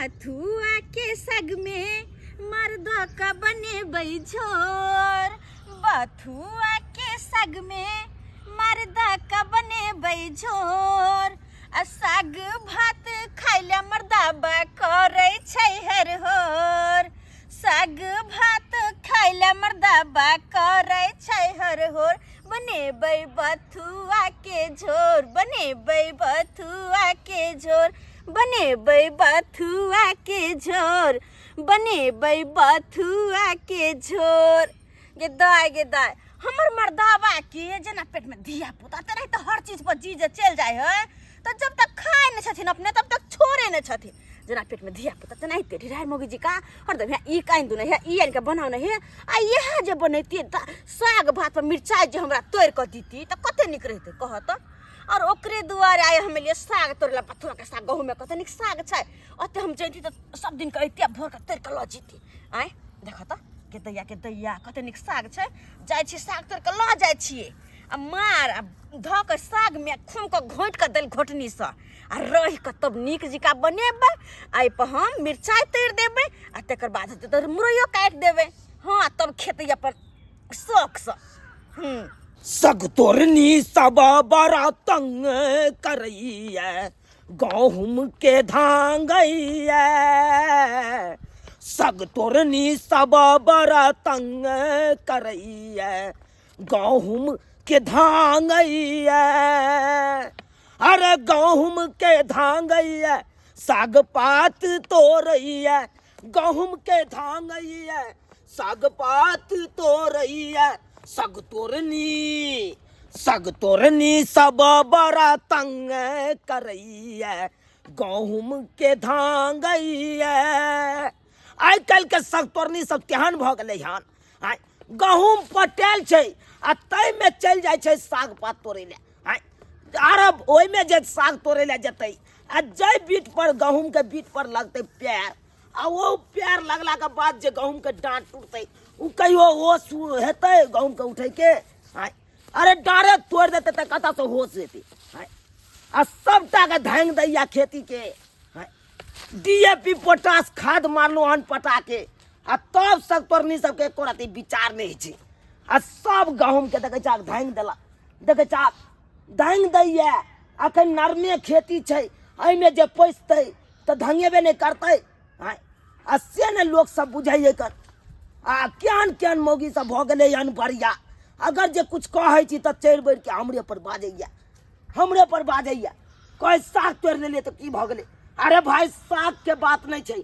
बथुआ के सग में मर्दा का बने बैझोर। बथुआ के सग में मर्दा का बने बैझोर। साग भात खाइला मर्दा बा करे छै हर होर। साग भात खाइला मर्दा बा करे छै हर होर। बनेबै बथुआ के झोर, बनेबै बथुआ के झोर, बनेबै बथुआ के झोर, बनेबै बथुआ के झोर। गे दाय हमर मर्दावा के जेना पेट में धिया पुता ते तो हर चीज पर जी चल जाए है, तो जब तक खाए न छथिन अपने तब तक छोड़े न छथिन। जेना पेट में धिया पुता ते नहीं तेरी राय मोगी जी का हरदम है ई काइन दु है ई के बनाव न है। आ यह जे बनैती साग भात पर मिर्चाई जे हमरा तोड़ के दीती त कते निक रहते कह त। और ओकरे दुआरे आए हम लिए साग तोड़ला, बथुआ के साग गहूं में कते निक साग छै। अते हम जैती त सब दिन के एते भोर के तोड़ के ल जीती। आय देख त के दैया कते निक साग छै। जाय छी साग तोड़ के ल जाय छिए आ मार आ ध के साग में खूम के घोंट के दल घोटनी से आ रह के तब निक जिका बनेबै। आई पर हम मिर्चाई तोड़ देबै आ तकर बाद त मुरैयो काट देबै। हां तब खेतै अपन शौक से। सग तोरनी सब बड़ा तंग करैया, गहूम के धांगैया। सग तोरनी सब बड़ा तंग करैया, गहूम के धांगैया। अरे गहूम के धांगैया, साग पात तोरैया। गहूम के धांगैया, साग पात तोरैया। सग तोरनी सब बड़ा तंग करैया, गहूम के धांगैया। आइ काल्हि के सग तोरनी सब केहन भ गेलै हन। गहूम पटेल छै आ तै में चल जाय छै साग पात तोड़े ले। अरब ओइ में जे साग तोड़े ले जेतै आ जै बीट पर गहूम के बीट पर लगतै पैर आ वो पैर लगला के बाद जे गहूम के डांट टूटतै उ कहियो होश हेतै गहूम के उठै के। अरे डारे तोड़ देतै त कतऽ से होश हेतै। आ सबटा के धांग दैया खेती के। डीएपी पोटास खाद मारलो हन पटा के आ तब सग तोरनी सबके एको रति विचार नहीं छै। आ सब गहूम के देखे चाक धांग देला, देखे चाक धांग दैया। अखन नरमे खेती छै, एहि में जे पैसतै त धंगेबे नहीं करतै। आ से ने लोग सब बुझैए कर। आ केहन मौगी सब भ गेलै हन बढ़िया। अगर जे कुछ कहै छी त चढ़ बढ़ के हमरे पर बाजैया, हमरे पर बाजैया। कोई साग तोड़ लेलिए त की भ गेलै। अरे भाई साग के बात नहीं छै।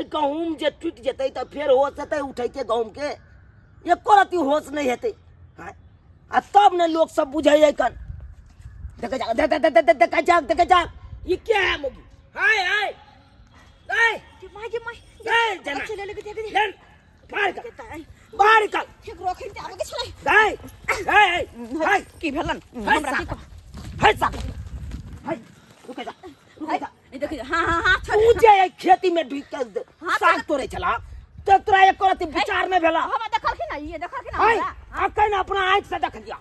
गहूम जे टूट जेतै त फेर होश हेतै उठै के गहूम के, एको रति होश नहीं हेतै। आ तब ने लोग सब बुझैए कर। देखे जा ये क्या है मोगी। हाय हाय हाय हाय जना चले ले के लन बाहर निकल एक रोखिन ते आगे चले। हाय हाय हाय की भेलन हाय हमरा की साग हाय साग हाय रुक जा ई देख हां तू जे खेती में ढुक के साग तोड़े छला तो तोरा एक रति विचार में भेला। हम देखलखिन ना ये देखलखिन हाय हमरा अखन अपना आंख से देख लिया।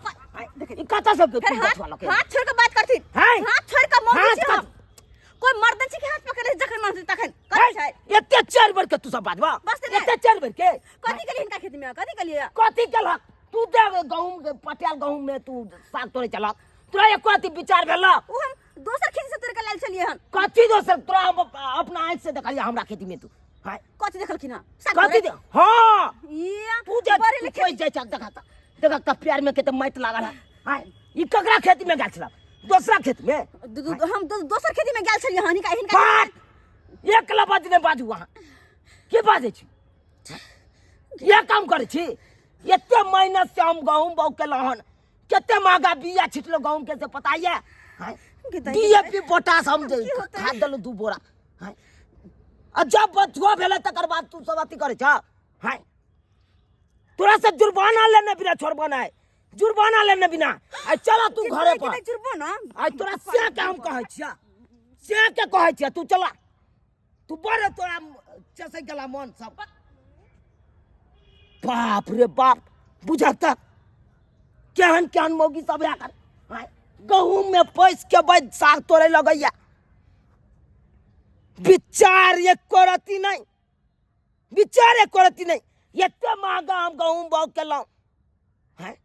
ई कता सब के तू हाथ वाला के हाथ छोड़ के बात करथिन। हाय हाथ छोड़ के मोह हाथ छी हम। कोई मर्दन छी के हाथ पकड़े जखन मन तखन हाय कथि छै। एते चार बार के तू सब बाजबा बस ने। एते चार बार के कथि के लिए इनका खेती में कथि के लिए कथी केलक तू दे गहूम के पटियाल गहूम में तू साग तोड़े चला। तोरा एक रति विचार भेला। उ हम दोसर खेती से तोड़ के लाल छलिए हन। कथी दोसर तोरा अपना आंख से देखलिया हमरा खेती में तू। हाय कथि देखलखिन हां कथी दे हां ये तू जे बड़े लिखे कोई जे चक देखा त पैर में केते माटी लागल है। हाय ई ककरा खेती में गाछ छला दूसरा खेत में। हम दोसर खेती में गेल छलिए हन हिनका बात एक लबज ने बाजू वहां के बाजे छी। ये काम करे छी एते मेहनत से हम गहूम बौ के लहन केते महंगा बिया छिटलो गहूम के से पता है। डीएपी पोटास हम जे खाद दलो 2 बोरा। हाय जब बथुआ भेले तकर बाद तू सब अथी करे छ। हाय तोरा से जुर्माना लेने बिना छोड़बना है, जुर्माना लेने बिना। आ चला तू घरे पर जुर्माना आ तोरा से के हम कहै छिया, से के कहै छिया तू चला तू बड़े तोरा चसे गेला मन सब। बाप रे बाप बुझाता केहन मौगी सब आकर गहूम में पैस के बाद साग तोड़े लगैया। विचार एक करती नहीं, विचार एक करती नहीं। एते महंगा हम गहूम बाग केलौं हैं,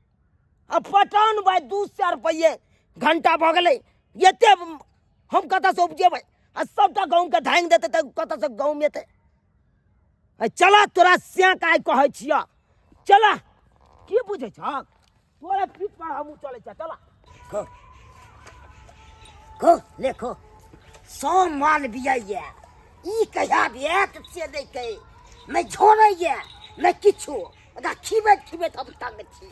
अब पटान भाई 200 रुपये घंटा भऽ गेलै, एते हम कतऽ से उपजेबै? आ सबटा गहूम के धांगि देतै तऽ कतऽ से गहूम एतै? चला तोरा स्याक आइ कहै छियऽ, चला की बुझै छऽ? तोरे पीठ पर हमहूँ चलै छियऽ, चला। खो ले खो, 100 माल बियाइए, ई कहिया बियात से नहि कहे, नहि छोड़ैए नहि किछो, ओकरा खिबैत खिबैत हम तंग छी।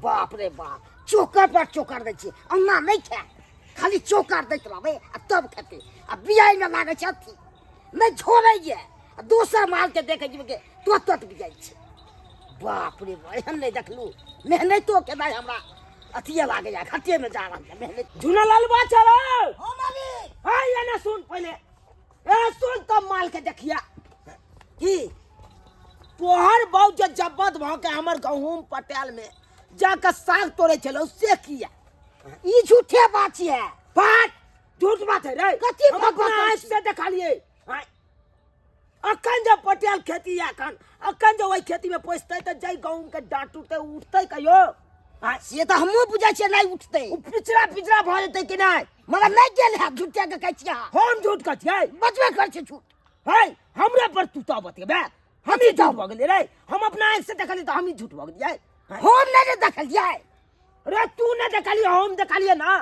बाप रे बाप, चोकर पर चोकर दै छी, अन्ना नहि खाए, खाली चोकर दैत रहबै आ तब खेतै। आ बियाइ में लागै छै अथी, नहि छोड़ैए, आ दोसर माल के देखै छियै कि तुरत बियाइ छै। बाप रे बाप, एहन नहि देखलू। मेहनतो के भाई हमरा अथिये लागैए, घाटे में जा रहल है मेहनत। झूना लालबा चलो हो मालिक, हां ये ना सुन पहले, ए सुन तब माल के देखिया की तोहर बहु जे जब्बत भ के हमर गहूम पटेल में जाके साग तोड़े चलो से किया? ई झूठे बात है, बात झूठ बात है रे। कथी हम अपना आँख से देखा लिए। अखन जब पटेल खेती अखन अखन जो वही खेती में पोसते तो जय गहूम के डांट उठते उठते कहियो से तो हमहूँ बुझे छियै नहीं उठते, पिछड़ा पिछड़ा भ जेतै कि नहीं? मगर नहीं गेल है, झूठे के कहै छियै। हम झूठ कहै छियै? बचबे कर छै झूठ है हमरे पर। तू तो बतेबे हम ही झूठ भ गेलियै रे, हम अपना आँख से देखलियै तो हम ही झूठ भ गेलियै। हम नहीं देखलियै रे, तू नहीं देखलियै, हम देखलियै ना।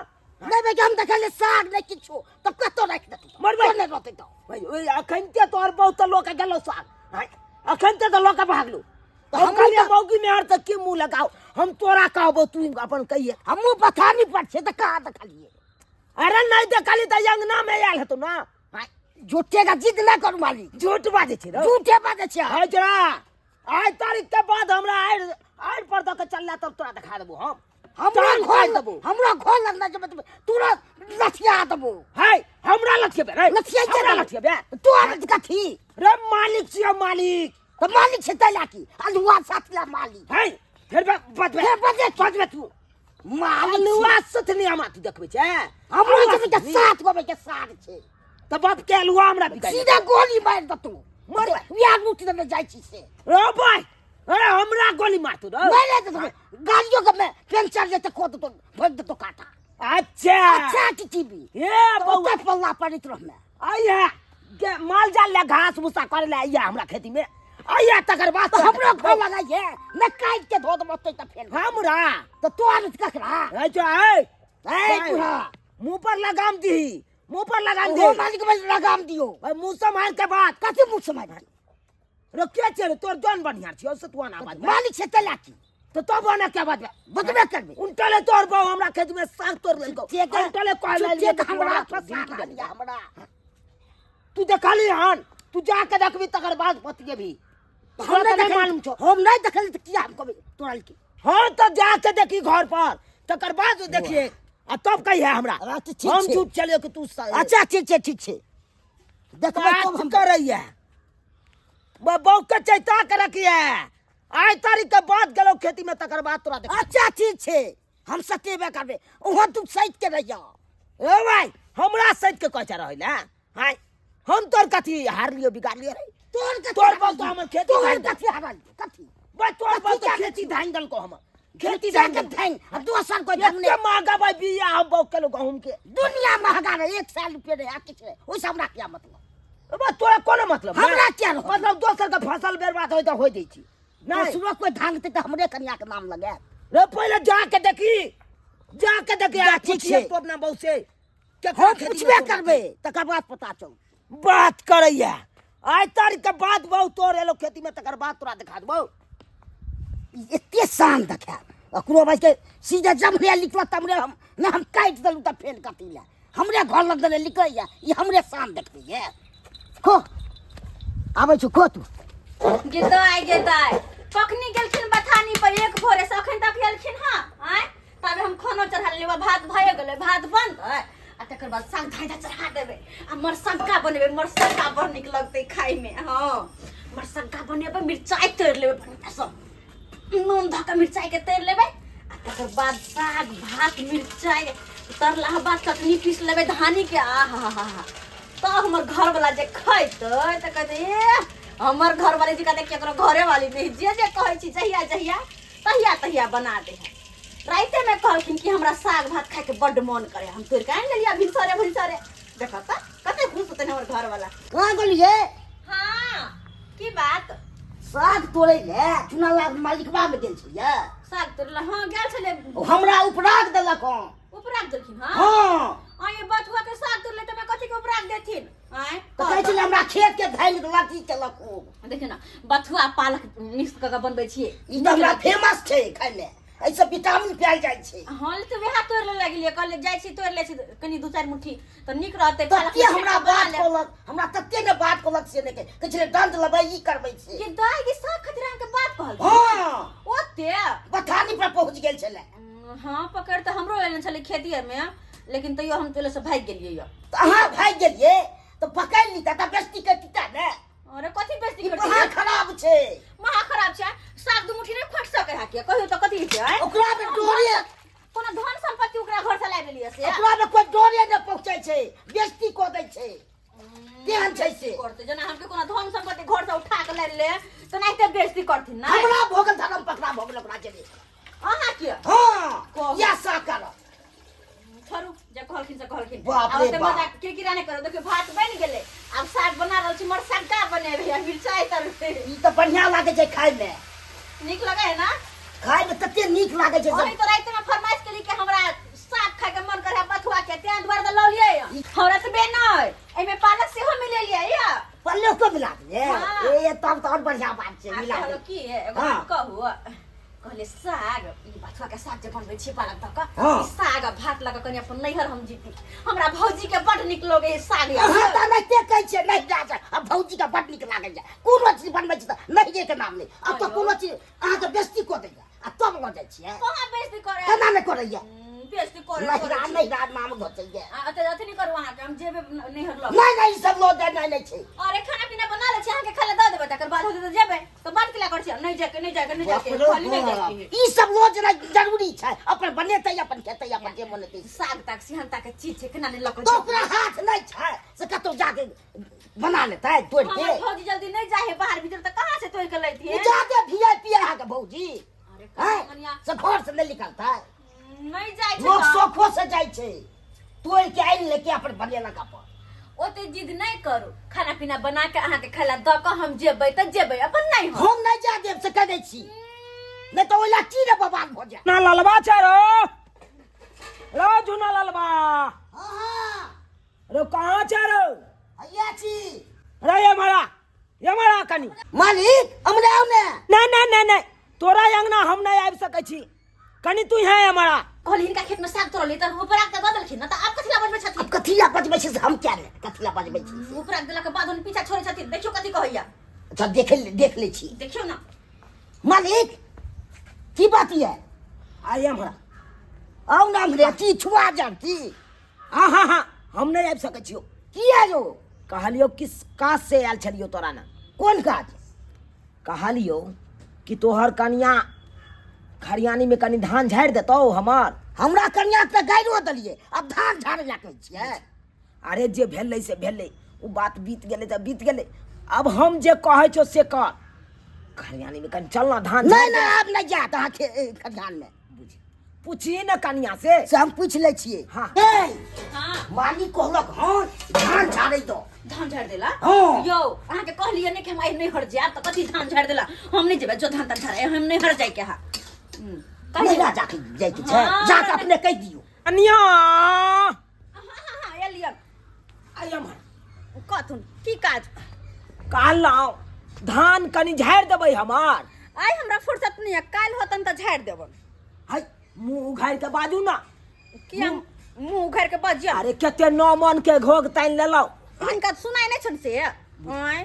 नहीं बे हम देखलियै साग नहीं किछो, तो कतो राख दे मरबे नहीं रहतै तो भाई। ओए अखनते तोर बहुत लोग के गेलो साग, अखनते तो लोग के भागलो। तो हम कहलियै मौगी में हर तक के मुंह लगाओ, हम तोरा कहबो तू अपन कहिए। हमहू पठानी पर छे त कहां देखलिए? अरे नहीं देखली त अंगना में आयल हेतौ ना। झूठे का जिद ना करू माली, झूठ बाजे छे रे, झूठे बाजे छे। हां जरा आज तारीख के बाद हमरा आड़ पर द के चलला तब तोरा दिखा देबो। हमरा खोल देबो, हमरा खोल लगना जब तुरंत लठिया देबो। है हमरा लठिया रे, लठिया के लठिया बे तू आ कथी रे? मालिक छियो मालिक, तो मालिक से तैला की अलुआ साथला मालिक है। फिर बदबे तू मालिक अलुआ साथनी हम तू देखबे छे, हमरा के साथ गोबे के साथ छे। त बाप के अलुआ हमरा बिकाई सीधा गोली मार द तू मर बिया लूट दे जाई छी से। ओ भाई अरे हमरा गोली मार तू रे, मारे दे गाड़ियों के में पंचर जेते खोद तो भोग दे तो काटा। अच्छा टीवी ए बौआ पल्ला पड़ित रह में आइया के माल जाल ले घास भूसा करे ले आइया हमरा खेती में आइया। तकर बाद हमरो घर लगाइए न काट के धो दबते त फेर हमरा तो तोर ककरा ए जो ए पूरा मुंह पर लगाम दी, मुंह पर लगाम दे। मालिक में लगाम दियो भाई, मुंह से मार के बात कथि मुंह से मार रो के छे तोर जान बढ़िया छियो से तू ना बात मालिक से तला की तो तब आना क्या बात बतबे करबे। उनटले तोर बहु हमरा खेत में साग तोड़ लेलको, उनटले कहले हमरा फसा लिया हमरा। तू देखली हन, तू जाके देखबी तकर बाद बतिए भी। हमरा नहीं मालूम छो, हम नहीं देखली त किया हम कहबे तोरा की? हां तो जाके देखी घर पर तकर बाद देखिए आ तब कही है हमरा। हम झूठ चलियो कि तू अच्छा ठीक छे देखबे कब हम करैया बहु के चैता के रखिए। आज तारीख के बाद गेलो खेती में तकर बाद तोरा देख। अच्छा ठीक छे हम सतेबे करबे, ओहो तू सैत के रहिया। ए भाई हमरा सैत के कहचा रहले हाय हम तोर कथी हार लियो बिगाड़ लियो रे? तोर बात तो हमर खेती तोर कथी हार कथी बे तोर बात तो खेती धान दल को हम खेती धान के धान अब दोसर कोई धान ने महंगा भाई बिया हम बहु किलो गहूम के दुनिया महंगा रे 1 साल रुपए रे आ किछ रे ओइ हमरा क्या मतलब? बे तोरा कोनो मतलब हमरा क्या मतलब? दोसर का फसल बर्बाद होय त होय दै छी ना सुनो कोई धांगते त हमरे कन्या के नाम लगे रे। पहले जाके देखी आ ठीक छे तो अपना बहु से के पूछबे करबे तकर बाद पता चल बात करैया। आज तारीख के बाद बहु तोर एलो खेती में तकर बाद तोरा दिखा देबो। एते शान देखा अकरो भाई के सीधे जमले लिखला तमरे हम ना हम काट दलू त फेल कटिला हमरे घर लग दले लिखैया ई हमरे शान देखबे ये खो आबै छु खो तू गेदाय कखनी गेलखिन बथानी पर एक भोरे से अखन तक गेलखिन। हां आय तबे हम खाना चढ़ा लेबा, भात भए गेलै, भात बनतै आ तकर बाद साग धाइधा चढ़ा देबै आ मरसंका बनेबै, मरसंका बड़ निक लगतै खाइ में। हां मरसंका बनेबै, मिरचाई तोड़ लेबै बढ़िया से, नून धऽ के मिरचाई के तोड़ लेबै आ तकर बाद साग भात मिरचाई तरला बाद चटनी पीस लेबै धानी के। आ हा हा हा तो हमर घर वाला जे खैतै त कहते ए हमर घर वाली जी कहते केकरो घरे वाली नहीं जे कहै छी जहिया जहिया तहिया तहिया बना दे है। राइते में कहलखिन कि हमरा साग भात खाए के बड्ड मन करे हम तोड़ के आन लेलिया भिनसरे देखा त कते खुश होते हमर घर वाला। कहाँ गेलिए? हां की बात? साग तोड़े ले चुना लाग मालिकबा में गेल छियै। साग तोड़ला हां गेल छले हमरा उपराग देलक हँ। उपराग देलखिन हां हाँ आ ये बथुआ के साग तोड़ले त मैं कथि के उपराग देथिन आय तो कहै छलै हमरा खेत के धैल के लाठी केलक खूब। देखियो ना बथुआ पालक मिक्स क के बनबै छियै ई तो हमरा फेमस छै खाय ले ऐसे विटामिन पायल जाइ छै। हां ले तो वेहा तोड़ ले लागिलिए कहले जाइ छी तोड़ ले छी कनी दू चार मुट्ठी त निक रहतै तते हमरा बात कहलक हमरा तते ने बात कहलक से ने कहै छलै दंड लेबै ई करबै से। ये दाई के साग खतरा के बात कहल हां ओते बथानी पर पहुंच गेल छलै। हां पकड़ त हमरो लेने छले खेतिये में लेकिन तैयो हम तोले से भाग गेलिए य। तो अहाँ भाग गेलिए तो पकड़ लीता त बेइज्जती करतीता ने। अरे कथि बेइज्जती ई करती महा खराब छै। महा खराब छै साग दू मुट्ठी नै फट सके हा के कहियो त कथि छै ओकरा में डोरे कोनो धन संपत्ति ओकरा घर से लाइ लेलिए से ओकरा में कोई डोरे न पहुंचै छै बेइज्जती क दै छै केहन छै से। करते जना हमके कोनो धन संपत्ति घर से उठा के ले त नाइते बेइज्जती करथिन ना हमरा भोगल धर्म पकड़ा भोगल ओकरा चले। अहाँ के हां या साकर छोरू जे कहलखिन से कहलखिन बाप रे अब ते बाप। मजाक किरकिरा नै करो देखियो भात बन गेलै अब साग बना रहल छी मर साग का बनेबे मिरचाई तरते ई तो बढ़िया लागे छै खाय में। नीक लगे है ना खाय में तते नीक लागे छै ओही तो रात में फरमाइश केली कि हमरा साग खाए के मन करे बथुआ के तें द्वार द ल लियै हमरा से बे नै एमे पालक सेहो मिले लियै या पल्ले को मिला दिए। हाँ। ए तब तो और बढ़िया बात छै मिला कहलो दे। की एगो हाँ। कहू कहले साग ई बथुआ के साग जे बनबै छी पालक तक हाँ। ई साग आ भात लगा कनी अपन नैहर हम जीती हमरा भौजी के बड निक लगे साग या अहाँ त नहीं ते कहै छै नहीं जा अब भौजी का बड निक लागे छै कोनो चीज बनबै छै त नहीं जे के नाम ले अब तो कोनो चीज अहाँ के बेइज्जती क दैया आ तब ल जाइ छियै कहां बेइज्जती करे केना नहीं करैया बेइज्जती करे नहीं रात नाम घोचैया। अते अथि नहीं करू अहाँ के हम जेबे नैहर लग नहीं नहीं सब लो दे नहीं छै। अरे खाना पीना बना ले छी अहाँ के खाले द देबै तकर बाद होते त जेबै त बात केला कर छी नहीं जाके खाली नहीं जाके ई सब लो जरूरी छै अपन बनेतै अपन खेतै अपन जे बनेतै। साग तक सिहनता के चीज छै केना नहीं लक तो ओकरा हाथ नहीं छै से कतौ जाके बना लेतै तोड़ के। हमर भौजी जल्दी नहीं जाए बाहर भीतर त कहां से तोड़ के लैती है जाते वीआईपी अहाँ के भौजी अरे हैं कनिया से घर से नहीं निकलता नहीं जाय छै लोग त। शौखो से जाइ छै तोड़ के आइन लेके अपन बनेलक अपन। ओते जिद नहीं करू खाना पीना बना के अहाँ के खाला द के हम जेबै त जेबै अपन नहीं हो हम नहीं जा देब से कह दै छी नहीं तो ओला की रे बर्बाद हो जाए। ना ललबा चारो रो जुना ललबा हां रो कहाँ चारो भैया छी रे ये मरा कनी मालिक हमरे आउ ने। नहीं तोरा अंगना हम नहीं आबि सकै छी कनी तू यहाँ हमारा कहली इनका खेत में साग तोड़ली त ऊपर आके द देलखिन न त आप कथि ला बनबै छथिन अब कथिला बजबै छी से हम क्या ले कथिला बजबै छी से। ऊपर आके देला के बाद उन पीछा छोड़े छथिन देखियो कथि कहैया अच्छा देख ले छी देखियो ना मालिक की बात है आई हमरा आउ ना हमरे की छुआ जानती हाँ हम नहीं आबि सकै छियो की आयो कहलियो किस काज से आयल छलियो तोरा ना कोन काज कहलियो कि तोहर कनिया खरियानी में कनी धान झाड़ि देतौ हमर। हमरा कन्या पे गाइरो देलिए अब धान झाड़े ला कहै छियै। अरे जे भेलै से भेलै ओ बात बीत गेलै त बीत गेलै अब हम जे कहै छौ से कर खरियानी में कनी चलना धान नहीं झाड़ि नहीं अब नहीं जात अहाँ के खदान में बुझी पूछिए ना कनिया से हम पूछ ले छियै। हाँ। ए हां मालिक कहलक हां धान झाड़े दो धान झाड़ देला हाँ। यो अहाँ के कहलिए ने कि हम आई नहीं हट जाब त कथि धान झाड़ देला हम नहीं जेबै जो धान तन झाड़े हम नहीं हट जाय के हा नहीं ना जाके जाय के छै हाँ। जाके अपने कह दियो। कनिया हां एलियन आई हमर कथुन की काज कहलौ धान कनी झाड़ि देबै हमार। आई हमरा फुर्सत नहीं है काल होतन त झाड़ देबन हाय मुंह उघारि के बाजू ना किया मुंह उघार के बजिया अरे केते नौ मन के घोग तानि लेलौ इनका सुनाई नहीं छन से ओए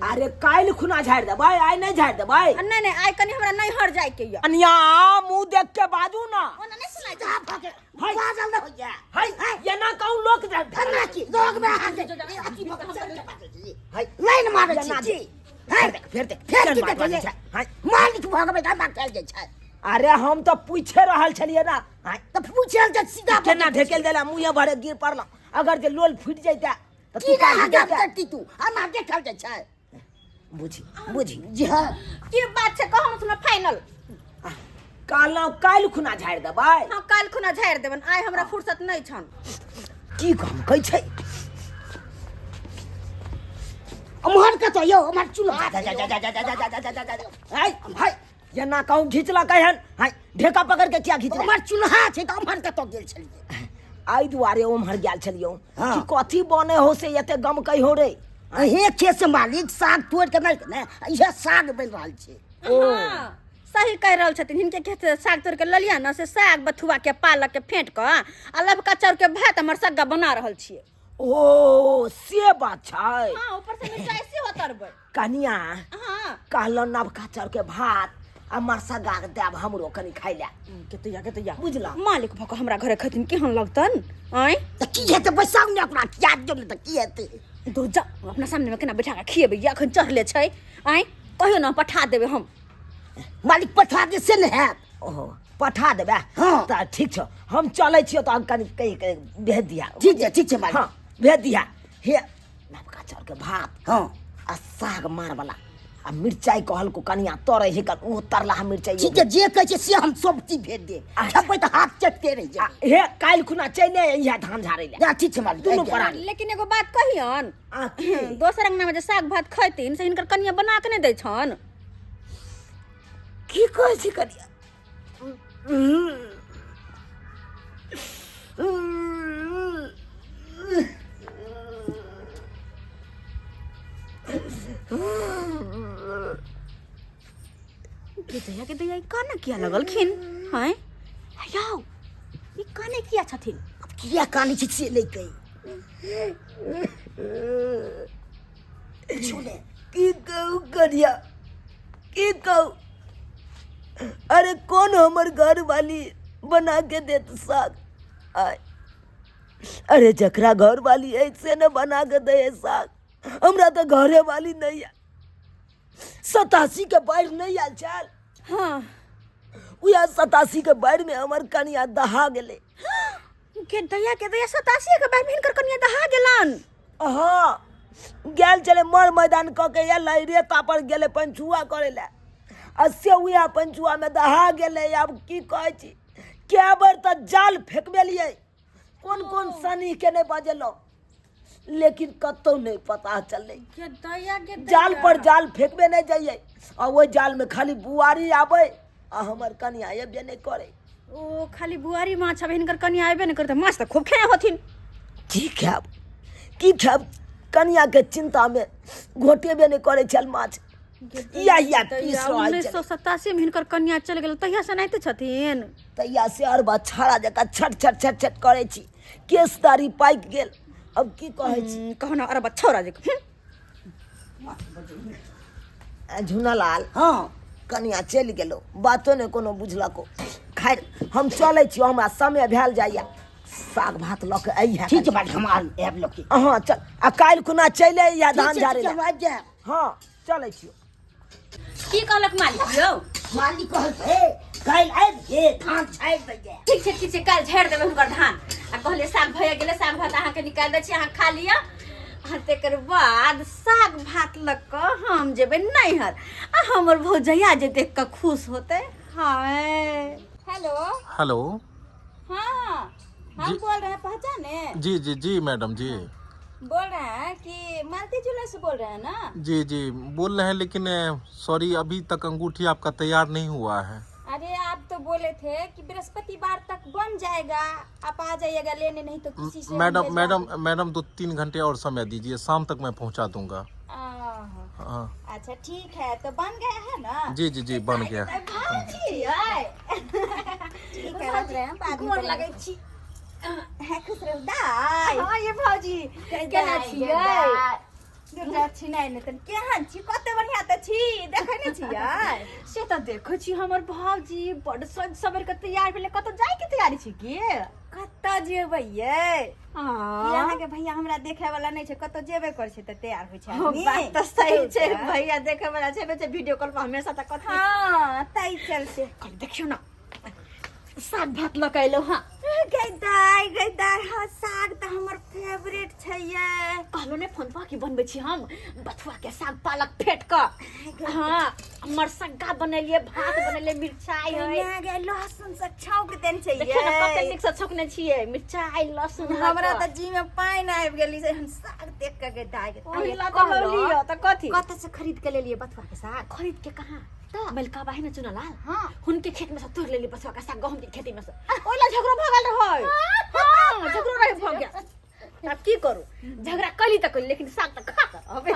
अरे काल्हि खुना झाड़ि देबै आइ नहीं झाड़ि देबै। नहीं नहीं आई कनी हमरा नहीं हर जाय के या कनिया मुंह देख के बाजू ना ओना नहीं सुनाई जा भागे बाजल न हो जा हाय एना कहूँ लोक धरना की लोग में हाथ दे अथी भगे हाय लाइन मारै छी फेर देख फेर की बात कहलिए छै। हाय मालिक भगवे धरना कह जाय छै। अरे हम तो पूछे रहल छलिए ना हाय तो पूछल जे सीधा केना ढकेल देला मुँहे भरे गिर पड़लौ अगर जे लोल फुटि जैते तो की तू का ना गाम करती तू हम देखल जाय छै बुझी बुझी जी हां की बात छै कहम सुना फाइनल। काल्हि खुना झाड़ि देबै। हाँ काल्हि खुना झाड़ि देबन, आइ हमरा फुर्सत नहि छन। की काम कहै छै अमहर कत यौ हमर चूल्हा हाय हाय जेना कहूँ घिचला कहन हाय ढेका पकड़ के क्या घिचला। हमर चूल्हा छै त अमहर कत गेल छलिए आई दुआरे ओम्हर गेल छलियौ हाँ। कि कथी बने हो से एते गम कहियो रे। हे खेत से मालिक साग तोड़ के नहीं ने इहे साग बन रहल छै। हाँ, सही कह रहल छथिन। हिनके खेत से साग तोड़ के ललिया न से साग बथुआ के पालक के फेंट के आ लबका चाउर के भात हमर सग्गा बना रहल छियै। ओ से बात छै। हाँ ऊपर से मिर्चाई से होतरबै। कनिया हाँ कहलो नवका चाउर के भात आ मरसगा के देब हमरो कनी खाइ ले। केतैया बुझला मालिक भक हमरा घरे खथिन केहन लगतन। आय त की हेतै बैसाउ ने अपना याद जो त की हेतै दो जा अपना सामने में केना बैठा के खिएबै या अखन चढ़ले छै। आय कहियो ना पठा देबै हम। मालिक पठा दे से ने हैत ओहो पठा देबै। हाँ। तऽ ठीक छै हम चलै छियै तऽ कनी कहि के भेज दिया। ठीक छै मालिक हाँ भेज दिया। हे नवका चाउर के भात हां आ साग मार वाला आ मिरचाई कहल को कनिया तोरे हे कर ओ तरला मिरचाई। ठीक है जे कहै छै से हम सब चीज भेज दे अच्छा। खेबै त हाथ चटते रह आ जाए। हे काल्हि खुना चले इहे धान झाड़ै ले। जा ठीक छै मालिक दुनू आइ परा जाए। लेकिन एगो बात कहियन आ की दोसर अंगना में जे साग भात खैतिन से हिनकर कनिया बना के नहि दै छन। की कहै छी कनिया। के दैया काने किया लगलखिन। हैं याओ ई काने किया छथिन। किया कानी छै से ले कहि छोले की कहू कनिया की कहू। अरे कौन हमर घर वाली बना के देत साग। आय अरे जकरा घर वाली है से न बना के दे है साग। हमरा तो घरे वाली नहीं है। 87 के बाढ़ नहीं आयल छल। हाँ उया 87 के बाढ़ में हमर कनिया दहा गेले। के दैया 87 के बाद हिनकर कनिया दहा गेलन। हाँ गेल चले मर मैदान क के एलै रेता पर गेले पंचुआ करे ले आ से उया पंचुआ में दहा गेले। अब की कहै छी कै बार त जाल फेकबेलिए कोन कोन सनी के नहीं बजेलो लेकिन कतौ नहीं पता चले। के दैया जाल पर जाल फेकबे नहीं जाइए आ ओहि जाल में खाली बुआरी आबै आ हमर कनिया एबे नहीं करे। ओ खाली बुआरी माछ अब हिनकर कनिया आबे नहीं करते। माछ तो खूब खेने होथिन। की खाब की खाब कनिया के चिंता में घोटेबे नहीं करे चल माछ। या पीस रहै छल। 1987 में हिनकर कन्या चल गेल तहिया से नहीं छथिन। तैया से अरबा छाड़ा जका छट छट छट छट करे छी केस दाढ़ी पाकि गेल। अब की कहै छी कहना अरबा छौरा जे झुनालाल हां कनिया चलि गेलो बातो ने कोनो बुझलको। खैर हम चलै छी हमरा समय भेल जाइया साग भात लऽ के अइहे। ठीक छै मालिक हम आब लोग की हाँ चल आ काल्हि खुना चले या धान झाड़े ठीक ले। छै जाए हाँ चलै छियो। की कहलक मालिक यौ। मालिक कहल हे काल आबि हे धान छाड़ि दे ठीक छै काल्हि झाड़ि देबै हुनकर धान आ कहले साग भए गेलै साग भात अहाँके निकालि दै छी अहाँ खा लिअ। आ तकर बाद साग भात लऽ कऽ हम जेबै नैहर आ हमर भौजैया जे देख कऽ खुश होतै। हाय हेलो हेलो हाँ हम बोल रहे हैं पहचाने। जी मैडम जी बोल रहे हैं कि मालती ज्वेलर्स से बोल रहे हैं ना। जी बोल रहे हैं लेकिन सॉरी अभी तक अंगूठी आपका तैयार नहीं हुआ है। अरे आप तो बोले थे कि बृहस्पतिवार तक बन जाएगा आप आ जाइएगा लेने नहीं तो किसी से मैडम 2-3 घंटे और समय दीजिए शाम तक मैं पहुंचा दूंगा। हाँ अच्छा ठीक है तो बन गया है ना। जी बन गया। ठीक है रख रहे हैं बाद में लगे छी है खुश रहो दाई। हां ये भौजी केना छियै दुर्गा छी नै ने तन केहन छी कते बढ़िया त छी देखै नै छियै से त देखै छी हमर भौजी बड सज सबर के तैयार भेले कत जाय के तैयारी छी की कत जेबै ये। यहाँ के भैया हमरा देखे वाला नहीं छै कत जेबे कर छै त तैयार होय छै आदमी। बात त सही छै भैया देखे वाला छै बे वीडियो कॉल पर हमेशा त कत हां तै चल से कल देखियो ना साग भात लकैलो हां गैदार हाँ साग तो हमर फेवरेट छै ये। कहलो ने फोन पर की बनबै छी हम बथुआ के साग पालक फेट क हाँ मरसग्गा बनेलिए भात बनेलिए मिरचाई है यहाँ गे लहसुन से छौंक देन छै देखियो ये। ना कते नीक से छौंकने छियै मिरचाई लहसुन हमरा त जी में पानी आबि गेली से हम साग देख के गैदार ओहिला त लौलियो त कथी कत से खरीद के लेलिए बथुआ के साग? खरीद के कहां त मलका बाही में चुनलाल हाँ हुनके खेत में से तोड़ लेली बथुआ का साग गहूम के खेती में से ओइला झगड़ा भगल रहै हां झगड़ा रहे भ गया अब की करू झगड़ा कली त कली लेकिन साग त खा त अबे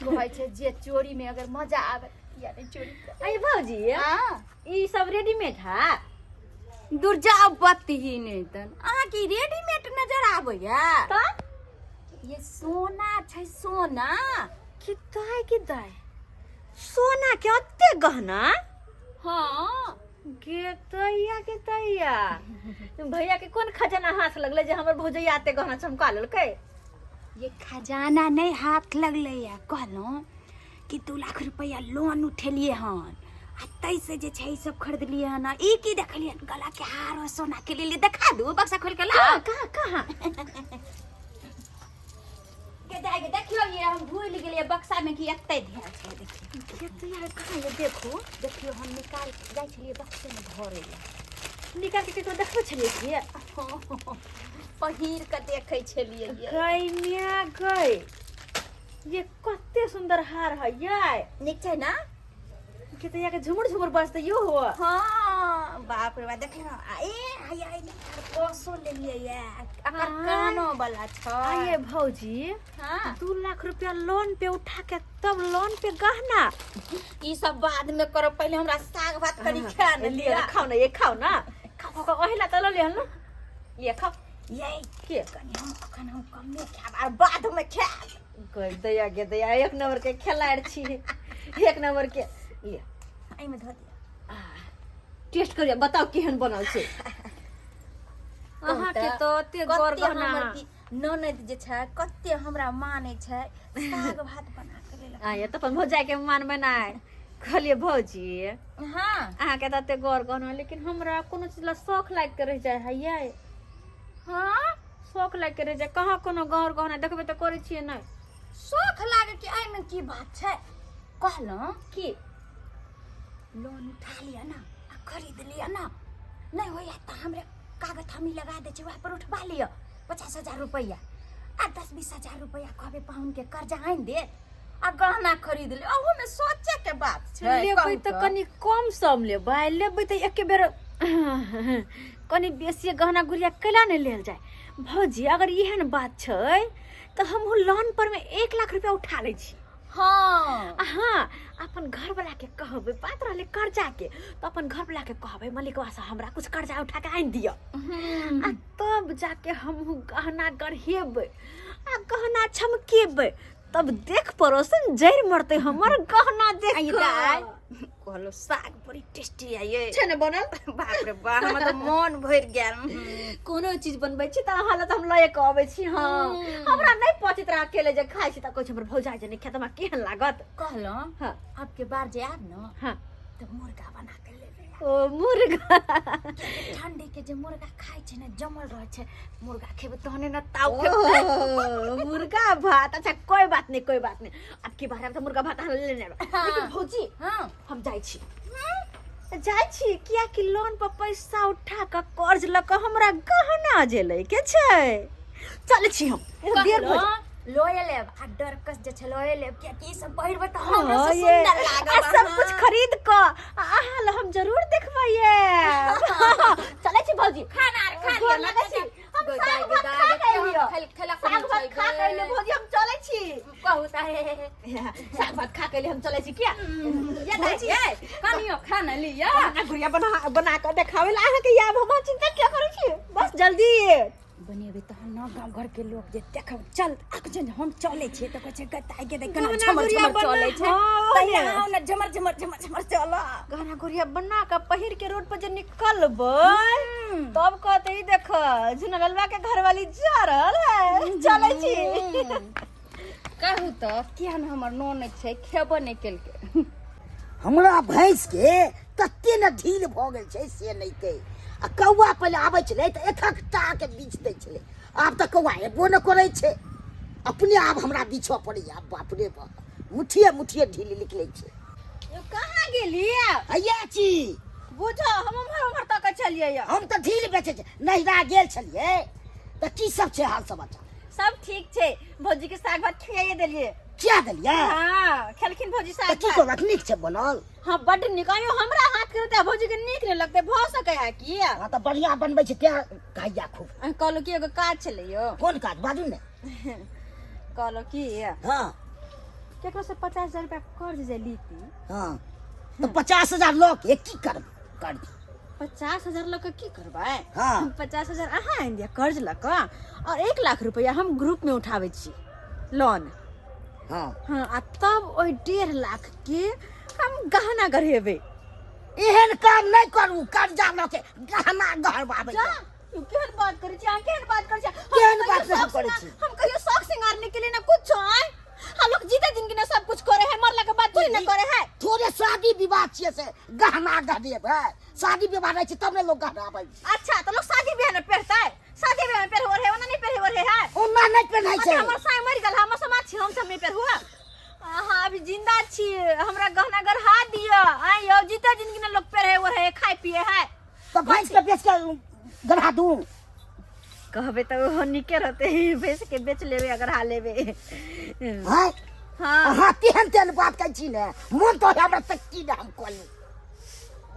कहै छै जे चोरी में अगर मजा आवे या नहीं चोरी कर। आई भौजी हां ई सब रेडीमेड है दुर्जा बत्ती ही नहीं तन अहाँ की रेडीमेड नजर आबैया त ये सोना छै सोना। किताय सोना के अत्ते गहना हाँ गे तैया भैया के कौन खजाना हाथ लगले जे हमर भौजैया आते गहना चमका लेलकै? ये खजाना नहीं हाथ लगले या कहलो कि 2 लाख रुपया लोन उठेलिए हन आ तैसे जे छै सब खरीदलिए हन। ई की देखलिए गला के हार और सोना के लिए देखा दू बक्सा खोल के ला कहाँ के जाके देखियो ये हम भूल गेलिए बक्सा में की एते ध्यान छै। देखियो तैया कहाँ ये देखो देखियो हम निकाल जाय छलिए बक्से में भरे ला निकाल के केकरो देखबै छलिए कि पहिर के देखै छलिए ये गैनिया गई ये कते सुंदर हार है ये नीक छै ना के तैया के झुमुर झुमुर बजते यो हो हाँ बाप रे बाप देखियो ए हाय हाय कोसो ले लिए ये अकर कानो वाला छ। आये भौजी हाँ 2 लाख रुपया लोन पे उठा के तब लोन पे गहना ई सब बाद में करो पहले हमरा साग भात करी खा न लिया। खाओ ना ये खाओ ना खाओ ओहिला त ल लिहन ये खाओ ये के कनी हम अखन हम कम में खाब और बाद में खाब। गई दया गे दया एक नंबर के खिलाड़ छी एक नंबर के ये आई में धो दिया टेस्ट करिया बताओ केहन बनल छै अहाँ के तो ते गौर गहना ननद जे छै कते हमरा माने छै साग भात बना के लेला। आ ये त अपन भौजाई के मान बनाय कहलिए भौजी हां अहाँ के तते गौर गहना लेकिन हमरा कोनो चीज ला शौक लाग के रह जाय है ये हां शौक लाग के रह जाय कहाँ कोनो गौर गहना देखबे त करे छिए नै शौक लागे कि आई में की बात छै कहलो की लोन उठा लिया ना आ खरीद लिया ना नहीं होया तो हमरे कागज हमी लगा दे छै वहाँ पर उठवा लिया 50,000 रुपया आ 10-20 हजार रुपया कहबे पाहुन के कर्जा आइन दे आ गहना खरीद ले ओहू में सोचे के बात छै। लेबै त कनी कम सम लेबै त एके बेर कनी बेसी गहना गुड़िया कैला नै लेल जाय भौजी अगर एहन बात छै त हमहु लोन पर में 1 लाख रुपया उठा लै छी। हाँ हाँ अपन घर वाला के कहबे बात रहले कर्जा के तो अपन घर वाला के कहबे मलिकवा से हमरा कुछ कर्जा उठा के आइन दियो आ तब जाके हमहु गहना गढ़ेबै आ गहना छमकेबै तब देख पड़ोसन जैर मरते हमर गहना देख कहलो साग बड़ी टेस्टी है ये छै ने बनल बाप रे बाप हमर तो मन भर गेल। कोनो चीज बनबै छी त अहाँ त हम लए के आबै छी हां हमरा नै पचित रह अकेले जे खाइ छी त कहै छै हमर भौजाई जे नै खेतमा केहन लागत कहलो हां अब के बार जे आब न हां तो मुर्गा बना के ले ले ओ मुर्गा ठंडी के जे मुर्गा खाइ छै न जमल रह छै मुर्गा खेबे तहने न ताव खेबे मुर्गा भात अच्छा कोई बात नहीं अब की बार तो मुर्गा भात ले लेने लेकिन भौजी हां हम जाई छी किया कि लोन पर पैसा उठा के कर्ज ल के हमरा गहना जे ले के छै चल छी हम देर हो लोए लेब आ डरकस जे छै लोए लेब किया कि सब पहिरबे त हमरा से सुंदर लागब सब कुछ खरीद क अहाँ ल हम जरूर देखबैये चले छी भौजी खाना खा लिया ना छी हम साग भात खा गइलियो खेला साग भात खा गइले भौजी हम चले छी कहू त साग भात खा गइले हम चले छी क्या ये दाई ये कनियो खाना लिया खाना गुड़िया बना के देखावे ला अहाँ के याब हम चिंता क्या करै छी बस जल्दी बनेबे त न गांव घर के लोग जे देखब चल अखन हम चले छी त कहै छै गताई के देख केना झमर झमर चले छै तैया न झमर झमर झमर झमर चल गहना गुड़िया बना के पहिर के रोड पर जे निकलबै तब कहते ही देख झुनलवा के घर वाली जा रहल है चले छी कहू त किया न हमर नोन छै खेबो नै केलके हमरा भैंस के कते न ढील भ गेल छै से नहीं कहे आ कौआ पहले आबै छलै तऽ एकटा के बीच दै छलै, आब तऽ कौआ एबो न करै छै, अपने आप हमरा बीछऽ पड़ैया, बाप रे बाप, मुठिए ढील निकलै छै। यो कहाँ गेली हैया छी, बुझो हम उम्हर तक चलिए या हम तऽ ढील बेचै छै, नहिरा गेल छलियै तऽ की सब छै हाल समाचार? सब ठीक छै, भौजी के साग भात खियाइए देलिए। क्या देलियै? हाँ खेलखिन भौजी तऽ साग की भात। करब, नीक छै बनल? हाँ बड नीक, अयो हमरा हाथ के रहते भौजी के नीक नहीं लगते, भ सके है की हाँ तऽ बढ़िया बनबै छै त्या कहैया खूब। कहलो कि एगो काज छलै यो। कोन काज बाजू ने? कहलो कि हाँ केकरो से 50,000 रुपया कर्ज जे लीती, हाँ तो 50,000 लऽ के की करब कर्ज? 50,000 लऽ के की करबै? हाँ। 50,000 अहाँ आनि दिया कर्ज लऽ के, और 1 लाख रुपया हम ग्रुप में उठाबै छी लोन। हाँ हाँ आ तब ओइ 1.5 लाख के हम गहना गढ़ेबै। एहन काम नहीं करू, कर्जा लऽ के गहना गढ़बाबै। जा यू केहन बात करै छी, अहाँ केहन बात करै छी? केहन बात नहीं करै छी? हम कहियो शौक सिंगार निकले ना कुछ आए, हम लोग जीते दिन ना सब कुछ करे है, मरला के बाद थोड़ी ना करे है। थोड़े शादी विवाह छियै से गहना गढ़ेबै, शादी विवाह रहै छै तब ने लोग गहनाबै। अच्छा तो लोग शादी ब्याह में पहनता है, शादी ब्याह में पहन है, ओना नहीं पहन है। ओना नहीं पहनै छै। अच्छा हमर साई मर गेल, हम समाज छी, हम सब नहीं पहन हुआ। हाँ अभी जिंदा छी, हमरा गहना गढ़ा दिया। आई यो जीते जिंदगी ना लोग पहने वो है, खाए पिए है। तो भैंस के बेच के गढ़ा दूं? कहबे तो वो निके रहते ही, भैंस के बेच लेबे अगर हा लेबे। हाँ हाँ हाँ तेहन बात कहै छी ने, मोन तो हमरा तक की ने हम कहली।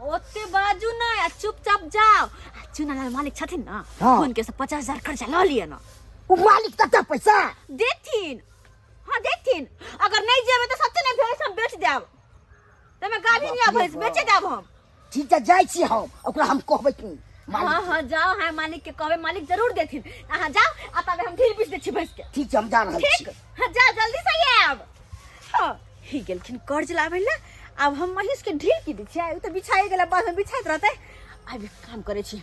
ओते बाजू ना, चुपचाप जाओ। चुनालाल मालिक छथिन ना, हाँ। उनके से 50,000 कर्जा ल लिए ना, ओ मालिक कते पैसा देथिन। हाँ देथिन, अगर नहीं जेबे तो सच्चे ने भैंस हम बेच देब, तमे गाली नहीं भैंस बेचे देब हम। ठीक छै जाइ छी हम, ओकरा हम कहबै कि हाँ हाँ जाओ, है मालिक के कहबे, मालिक जरूर देथिन। अहाँ जाओ, आ तबे हम ढील बीच दे छी भैंस के। ठीक छै हम जा रहल ठीक, छी। हाँ जाओ जल्दी से आब। हाँ ही गेलखिन कर्ज लाबै ला, अब हम महिष के ढील की दै छियै, उ तऽ बिछाए गेला, बाद में बिछाइत रहतै। आब एक काम करे छी,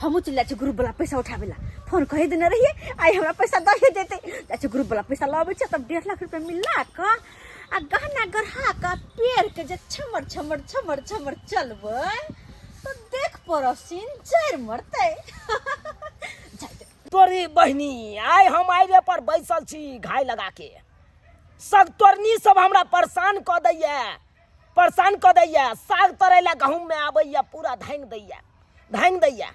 हमहू चल जाइ छी ग्रुप वाला पैसा उठाबे ला, फोन कहि देने रहिए, आई हमरा पैसा दे देते। जाइ छी ग्रुप वाला पैसा लाबै छै, तब 1.5 लाख रुपया मिला के आ गहना गढ़ा के पेड़ के जे छमर छमर छमर छमर चलबै तो देख पड़ोसिन जर मरतै। तोरी बहनी आय हम आइरे पर बैसल छी घाय लगा के, सब तोरनी सब हमरा परेशान क दैया, साग तोड़े ला गहूम में आबैया पूरा धांग दैया,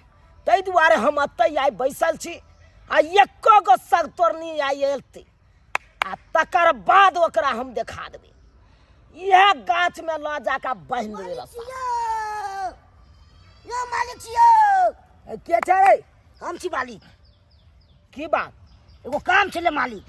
ताहि दुआरे हम अतै आइ बैसल छी। आ एको गो साग तोरनी आइ एलतै आ तकर बाद ओकरा हम देखा देबै, इएह गाछ में ल जाके बांध देबै रस्सा। यो मालिक छियो, के छै? हम छी मालिक। की बात? एगो काम छलै मालिक।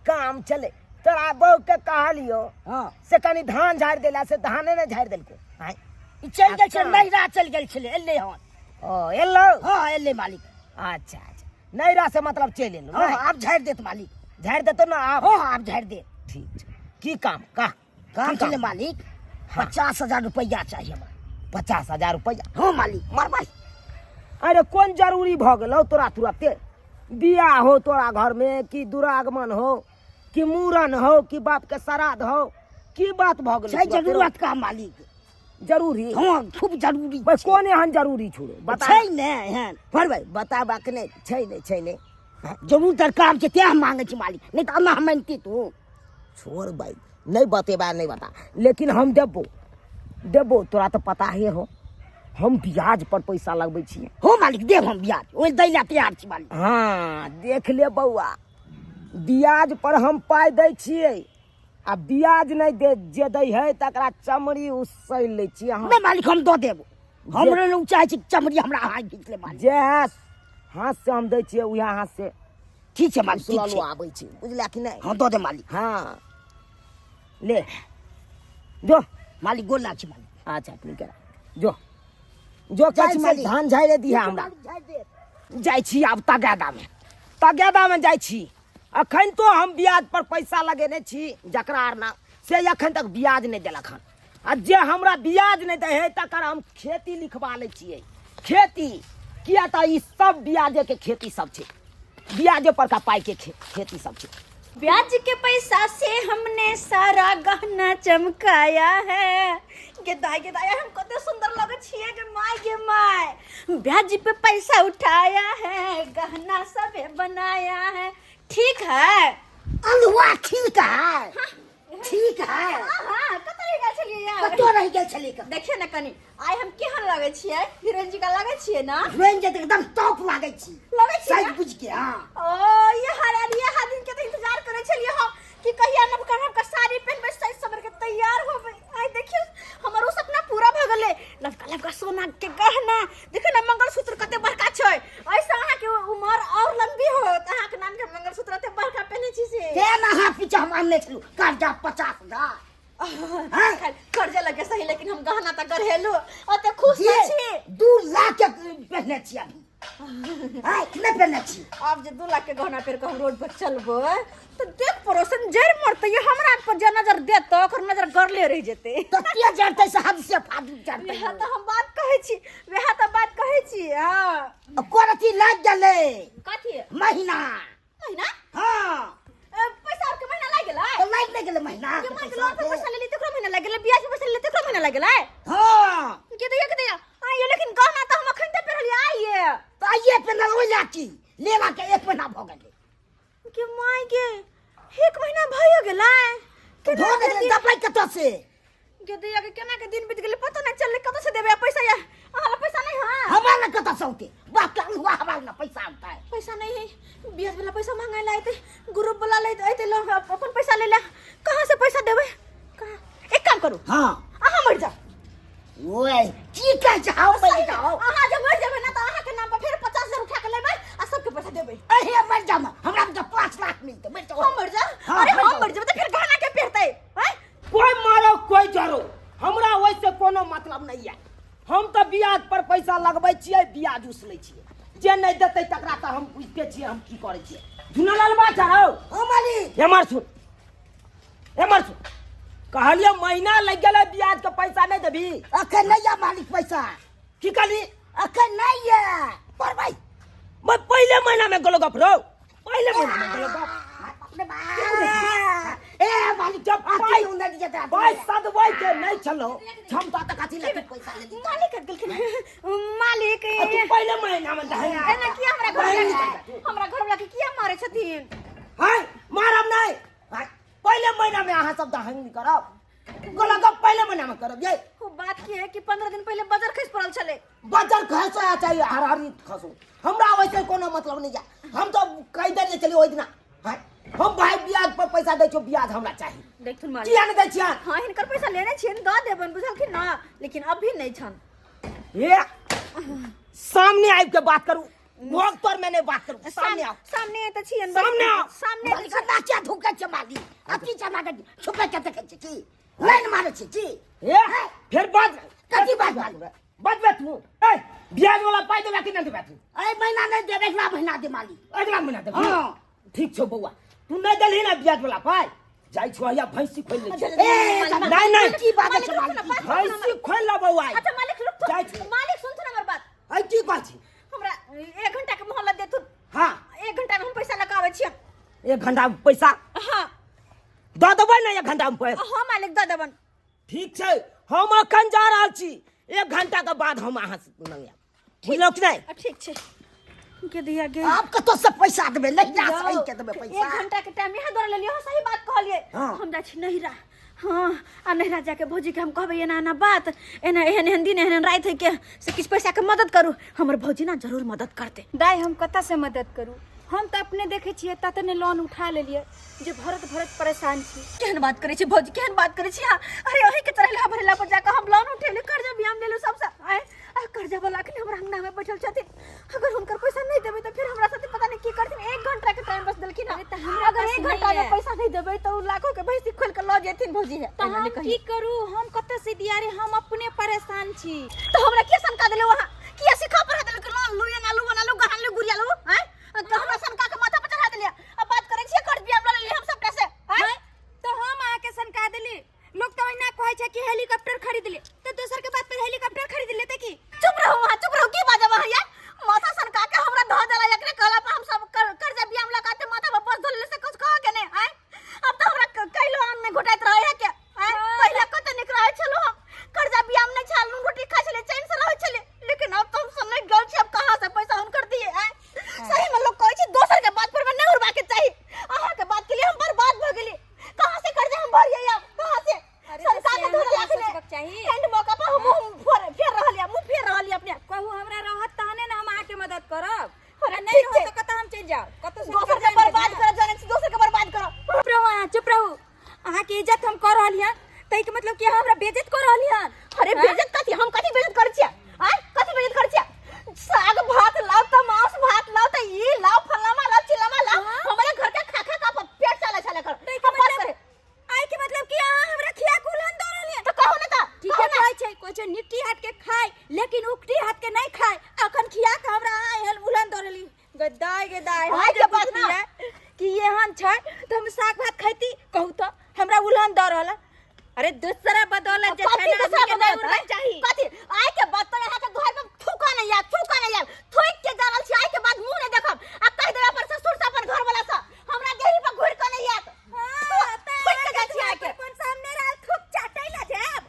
काम चले तोरा बहू के कहलियो हाँ से कनी धान झाड़ देला से धाने ने झाड़ देलको। ई चल गेल अच्छा। छलै, नहिरा चल गेल छलै, एलै हन। ओ एलो? हाँ एलै मालिक। अच्छा अच्छा, नैरा से मतलब चल एलो? हाँ आब झाड़ि देत मालिक। झाड़ देतो ना आप? हाँ आब झाड़ि देत। ठीक छै। की काम का? काम की छलै मालिक, 50,000 रुपया चाहिए हमरा। 50,000 रुपया? हाँ मालिक मरबै। अरे कौन जरूरी भ गेलो तोरा तुरते? बियाह हो तोरा घर में, कि दुरागमन हो, कि मूरन हो, कि बाप के श्राद्ध हो, की बात भ गेलो? छै जरूरत का मालिक? जरूरी? हाँ खूब जरूरी भाई छै। कोन एहन जरूरी छोड़ो बता? छै ने एहन भाई बताबा के नहीं छै नहीं। जरूरत काम छै, तें हम मांगै छी मालिक, नहीं तो अम्मा हम मानती तू। छोड़ भाई, नहीं बतेबा नहीं बता, लेकिन हम देबो तोरा तो पता ही हो, हम ब्याज पर पैसा लगबै छियै। हो मालिक देब हम ब्याज, ओहि दै ला तैयार छी मालिक। हाँ देख ले बउआ, ब्याज पर हम पाइ दै छियै, आ ब्याज नहीं दे जे दै है तकरा चमड़ी उसैल लै छियै हम। नहीं मालिक हम दऽ देब, हमरे लोग चाहे छी चमड़ी हमरा हाथ घीच ले मालिक। जे हाथ से हम दै छियै उहे हाथ से ठीक छै मालिक, ठीक सुललो छै। आबै छै, बुझला कि नहीं? हाँ दऽ दे मालिक। हाँ ले जो मालिक गोला छी मालिक। अच्छा ठीक है, जो जाइ छी कैसे मालिक। धान झाड़े दिया हमरा। जाइ छी आब तगेदा में जाइ छी। अखन तो हम ब्याज पर पैसा लगेने छी जकरा आरना से अखन तक ब्याज नहीं देलक हन, आ जे हमरा ब्याज नहीं दे है तकर हम खेती लिखवा ले छियै। खेती किया तो ई सब ब्याजे के खेती सब छै, ब्याजे पर का पाई के खेती सब छै। ब्याज के पैसा से हमने सारा गहना चमकाया है, के दाई हम कते सुंदर लगे छिए के माय ब्याज पे पैसा उठाया है गहना सब बनाया है ठीक है अलुआ ठीक है ठीक है हां कत रह गेल छलिए यार कतो रह गेल छली का देखिए ना कनी आइ हम केहन लागे छिए हीरोइन जी का लागे छिए ना हीरोइन जे एकदम टॉप लागे छी लागे छिए सच बुझ के हां ओ ये हर दिन के तो इंतजार करे छलिए हम कि कहिया नवका साड़ी पहनबे सज सबर के तैयार होबे आइ देखियो हमरो सपना पूरा भ गेले लबका सोना के गहना देखियो ना मंगलसूत्र कते बड़का छै ऐसा अहाँ के उम्र और लंबी होत अहाँ के नाम के मंगलसूत्र कते बड़का पहने छी से के ना हां पीछे हम आनने छलु कर्जा 50,000 कर्जा लगे सही लेकिन हम गहना त गरहेलु ओते खुश छी 2 लाख के पहने छी अभी हां किने पहने छी अब जे 2 लाख के गहना पेर के हम रोड पर चलबो तो देख पड़ोसन जड़ मरते ये हमरा पर जे नजर दे तो ओकर नजर गरले रह जेते तो के जानते से हद से फादू जानते वेहा तो हम बात कहै छी वेहा तो बात कहै छी हां कोरती लाग गेले कथि महीना हां पैसा और के महीना लाग गेलै तो लाग नहीं गेले महीना के मैं लोन पे पैसा ले ली तकरो महीना लाग गेलै ब्याज पे पैसा ले तकरो महीना लाग गेलै हां के दिया आ ये लेकिन गहना तो हम अखन ते पेरलिए आइए तो आइए पे न हो जाती लेवा के 1 महीना भ गेले के माय के 1 महीना भयो गेलै तो भ गेले दबाई कत से के दिया के केना के दिन बीत गेलै पता नहीं चलले कत से देबे पैसा या हमरा पैसा नहीं हां हमारा कत से होते बाप का हुआ हमारा ना पैसा होता है पैसा नहीं है ब्याज वाला पैसा मांगे लाइते ग्रुप वाला लेते लोग अपन पैसा ले ले कहां से पैसा देबे कहां एक काम करू हां अहाँ मर जा ओए की कह जाओ मैं जाओ अहाँ जब मर जाबे ना तो अहाँ के नाम पर फिर 50,000 उठा के लेबै आ सबके पैसा देबै अहे मर जा हमरा तो 5 लाख मिलते मर जाओ हम मर जा हाँ, अरे मर हम जाओ। मर जाबे तो फिर गहना के पेरतै हैं कोई मारो कोई जरो हमरा वैसे कोनो मतलब नहीं है हम तो ब्याज पर पैसा लगबै छियै ब्याज उसलै छियै जे नहीं देतै तकरा तो हम बुझते छियै हम की करै छियै झुनलाल बा चढ़ो हमारी एमर सुन कहलिए महीना लग गेलै ब्याज के पैसा नहीं देबी अखन नहीं है मालिक पैसा की कहली अखन नहीं है पर भाई मैं पहले महीना में गलो गप रो पहले महीना में गलो गप अपने ए मालिक जब भाई, आती उन्हें दिया था भाई सदवाई के नहीं चलो क्षमता तक आती लेकिन पैसा ले दी मालिक गेलखिन मालिक तू पहले महीना में दहना एना किया हमरा घर वाला के किया मारे छथिन हाय मारब नहीं हाय पहले महीना में अहाँ सब दहंग नहीं करब गलो गप पहले महीना में करब ये वो बात की है कि 15 दिन पहले बाजार खस पड़ल छले बजर खसो या चाहिए हरारी खसो हमरा वैसे कोनो मतलब नहीं जा हम तो कह देने चली ओइ दिना हाय हम भाई ब्याज पर पैसा दै छो ब्याज हमरा चाहिए देखथुन मालिक किया नहीं दै छिया हां हिनकर पैसा लेने छियन द देबन बुझलखिन ना लेकिन अभी नहीं छन ये सामने आइब के बात करू भोग पर मैंने बात करू सामने आओ सामने त छियन सामने आओ। सामने मालिक नाचा धुका के माली अति चला के छुपे के देखे छी की लाइन मारे छी की ये फिर बात कथी बात मालूम बात बात तू ए ब्याज वाला पाई देबा कि नहीं देबा तू ए महीना नहीं दे अगला महीना दे माली अगला महीना दे हां ठीक छो बउआ तू नहीं देलही ना ब्याज वाला पाई जाई छो या भैंसी खोल ले छी। ए नहीं नहीं की बात मालिक है रुको ना, माली बात भैंसी खोल ला बउआ अच्छा मालिक रुक जाई तो छी। मालिक सुन तो हमर बात आई की बात छी हमरा 1 घंटा के मोहलत देथु हां 1 घंटा में हम पैसा लगावे छियन 1 घंटा में पैसा हां दऽ देबै ना 1 घंटा में पैसा हां मालिक द देबन ठीक छै हम अखन जा रहल छी 1 घंटा के बाद हम अहाँ से मंगाएब बुझलौ कि नहीं ठीक छे के दिया गे आप कतो से पैसा देबे नहीं जा सही के देबे 1 पैसा घंटा के टाइम यहां दौड़ लेलियो सही बात कहलिए हाँ। हम जा छी नहिरा हाँ आ नहिरा जाके भौजी के हम कहबै एना एना बात एना एहन दिन एहन रात है के से किछ पैसा के मदद करू हमर भौजी ना जरूर मदद करते दाई हम कतऽ से मदद करू हम तो अपने देखे छियै ततने लोन उठा लेलिए जे भरत परेशान छी केहन बात करे छी भौजी केहन बात करे छी हाँ अरे वही के तरह भरेला पर जाकर हम लोन उठेले कर्जा भी हम लेलु सबसे आए कर्जा वाला के हमरा अंगना में बैठल छथिन अगर हुनकर पैसा नहीं देबे तो फिर हमरा साथे पता नहीं की करथिन 1 घंटा के टाइम बस देलखिन अगर 1 घंटा में पैसा नहीं देबे तो लाखों के भैंसी खोल के ल जेथिन भौजी है तो हम की करू हम कतऽ से दिया रे हम अपने परेशान छी तो हमरा के सनका देले वहां किया सिखा पर देले कि लोन लू या ना लू बना लू गहन लू गुड़िया लू हैं तो हमरा सनका के माथा पर चढ़ा देलिया अब बात करे छी कर्ज भी हम ले लेली हम सब पैसे हैं तो हम आके सनका देली लोग तो ओहिना कहै छै कि हेलीकॉप्टर खरीद ले तो दोसर के बात पे हेलीकॉप्टर खरीद लेते की चुप रहो की बाजा वहां यार माथा सनका के हमरा ध देला एकरे कहला पर हम सब कर्जा भी हम लगाते माथा पर बस धोले से कुछ कह के नहीं हैं अब तो हमरा कैलो आम में घुटाइत रहे है के हैं पहले कत निकराय चलो हम कर्जा अहाँ के इज्जत हम कर रहली हन तई के मतलब कि अहाँ हमरा बेइज्जत कर रहली हन। अरे बेइज्जत कथी हम कथी बेइज्जत कर छियै आय कथी बेइज्जत कर छियै साग भात लाओ त मांस भात लाओ त ई लाओ फलामा लाओ चिलामा लाओ हमारे घर के खा खा का पेट चले चले कर हम बस करे आई के मतलब कि अहाँ हमरा खिया कुलन दो रहली हन। तो कहो ना ता ठीक है कहै छै कोइ जो निट्टी हाथ के खाए लेकिन उक्टी हाथ के नहीं खाए अखन खिया के हमरा आयल उलन दो रहली गदाई आय के बात ना कि एहन छै त हम साग भात खैती कहू त हमरा उलन दो रहल। अरे दूसरा बदौलत जे छै ना के नहीं उड़ना चाहिए कथी आय के बात तो यहाँ के घर में थूका नहीं यार थूक के जानल छी आय के बाद मुंह नहीं देखब आ कह देबे पर ससुर से अपन घर वाला से हमरा देही पर घुर के नहीं आत थूक के जाय छी आय के अपन सामने रहल थूक चाटै ला जाब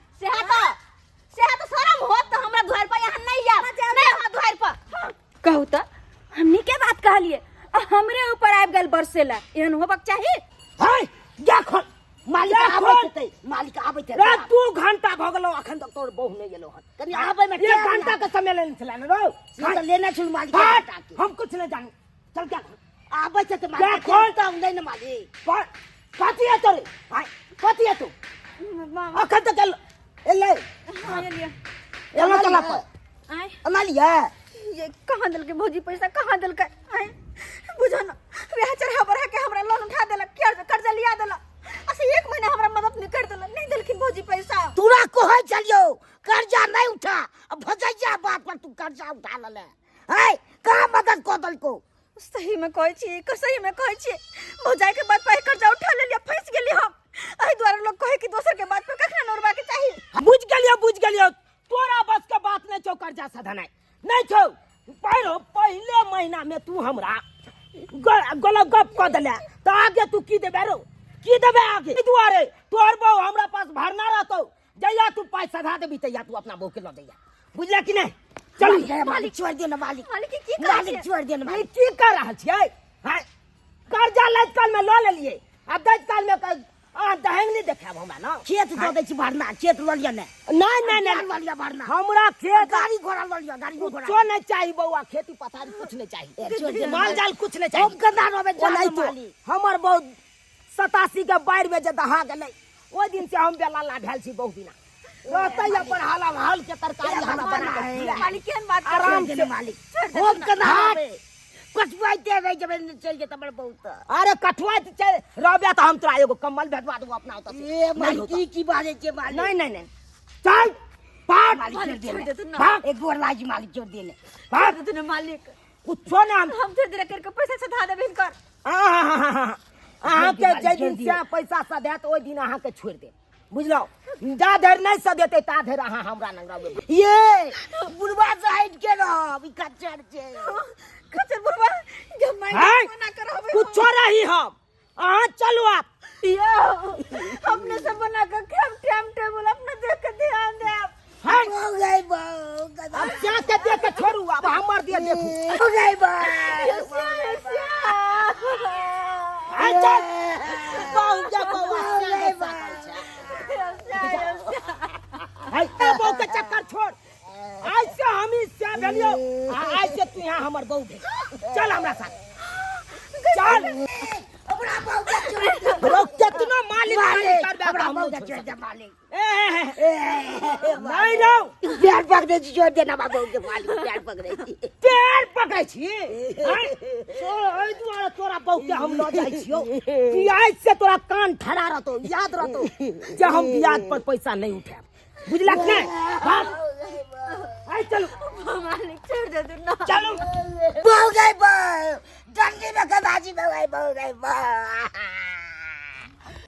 सेहा तो शरम होत त हमरा घर पर यहाँ नहीं आब नहीं हमरा घर पर कहू त हमनी के बात कहलिए हमरे ऊपर आबि गेल बरसेला एहन होबक चाहिए। हाय देखो मालिक आबै छै मालिक आबै छै रे 2 घंटा भ गेलो अखन तक तोर बहु नहीं गेलो हन कनी आबै में 1 घंटा के समय लेने छला न रो तो लेना छै मालिक हट, के हम कुछ नहीं जाने चल क्या आबै छै त मालिक क्या खोल? त नहीं न मालिक कथी है तोरे हाय कथी है तू अखन तक एले एलो चला पर आय मालिया ये कहाँ दिल के भौजी पैसा कहाँ दिल के आय बुझो ना वह चढ़ा बढ़ा के हमरा लोन उठा देलक कर्जा लिया देलक ऐसे 1 महीना हमरा मदद नहीं कर देलक नहीं दिलखिन भौजी पैसा। तोरा कहै चलियो कर्जा नहीं उठा अब भजैया बात पर तू कर्जा उठा लेले है कहां मदद क दलको सही में कहै छी सही में कहै छी भौजाई के बात पे कर्जा उठा लेलिए फंस गेली हम एहि द्वारा लोग कहे कि दोसर के बात पे कखना नोरबा के चाहिए। बुझ गेलियो तोरा बस के बात नहीं छौ कर्जा सधनाई नहीं छौ पहले महीना में तू हमरा गलत गप क देले त आगे तू की देबे रो की देबे आगे दुआरे तोर बहु हमरा पास भरना रहतो जइया तू पाई सधा देबी तइया तू अपना बहु के ल दैया बुझला कि नहीं चल मालिक छोड़ दे ना मालिक मालिक की कहै मालिक छोड़ दे ना नहीं मालिक की कर रहल छियै हाय कर्जा लैत काल में ल लेलिए आ दैत काल में दहेंग नहीं देखाब हमरा ना खेत दो दे छी भरना खेत ल लिया नहीं वालिया भरना हमरा खेत गाड़ी घोड़ा ल लिया गाड़ी घोड़ा कुछ नहीं चाहिए बउआ खेती पथारी कुछ नहीं चाहिए माल जाल कुछ नहीं हम चाहिए गंदा रहबे ओ नहीं तो मालिक हमर बहुत 87 के बाढ़ में जे दहा गेलै ओइ दिन से हम बेला ला भेल छी बहुत दिना रहतै अपन हालम हाल के तरकारी हमरा बना के खिया। मालिक केहन बात आराम दे से मालिक हम गंदा रहबे कुछ बाइते रह जबे चल जेत हमर बहुत अरे कठुआ चल रहबे त हम तोरा एगो कम्बल भेजवा देबो अपना ओत से ए मालिक की बाजे छै मालिक नहीं चल भाग मालिक छोड़ दे ना। भाग एक गोर लाजी मालिक छोड़ दे भाग तूने मालिक कुछ ना हम धीरे धीरे करके पैसा सधा देबे कर अहाँ के जे दिन से पैसा सधैत ओइ दिन अहाँ के छोड़ दे बुझलो जा धर नहीं सदेते ता धर अहाँ हमरा नंग रहबे ये बुढ़वा साइड के रह ई कच्चर छै खचर बुढ़वा जब मैं है मना करबे कुछ रही हम अहाँ चलो आप हमने सब बना के टाइम टेबल अपना देख के ध्यान दे है हो गई बहू गदा अब क्या के देख के छोड़ू अब हमर दिए देखू हो गई बहू है चल बहु जा बहु है ए बहु के चक्कर छोड़ आज से हम ही से भेलियो आज से तू यहाँ हमर बहु भेल चल हमरा साथ चल अपना बहू के छोड़ दे रोक कितना मालिक करबे अपना हम बहू के छोड़ दे मालिक नहीं रो प्यार पकड़े छी छोड़ दे ना बहू के मालिक प्यार पकड़े छी पेड़ पकड़े छी ओइ दुआरे तोरा बहु के हम ल जाइ छियो कि आज से तोरा कान ठड़ा रहतो याद रहतो जे हम ब्याज पर पैसा नहीं उठाब बुझला कि नहीं भाग आई चलो मालिक छोड़ दे तू ना चलो बहू गई बहू डंडी में कदाची में गई बहू गई बहू